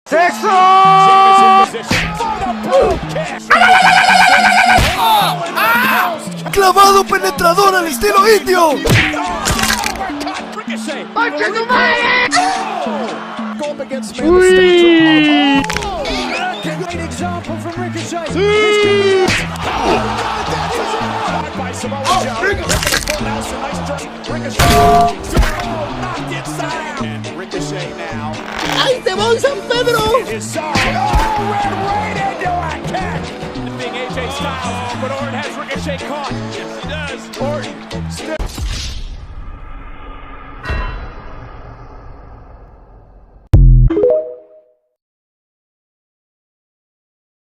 ¡Sexo! ¡Clavado penetrador al estilo indio! ¡Concha tu madre! ¡Ahí te voy, San Pedro! Orton has Ricochet caught. Yes, he does. Orton still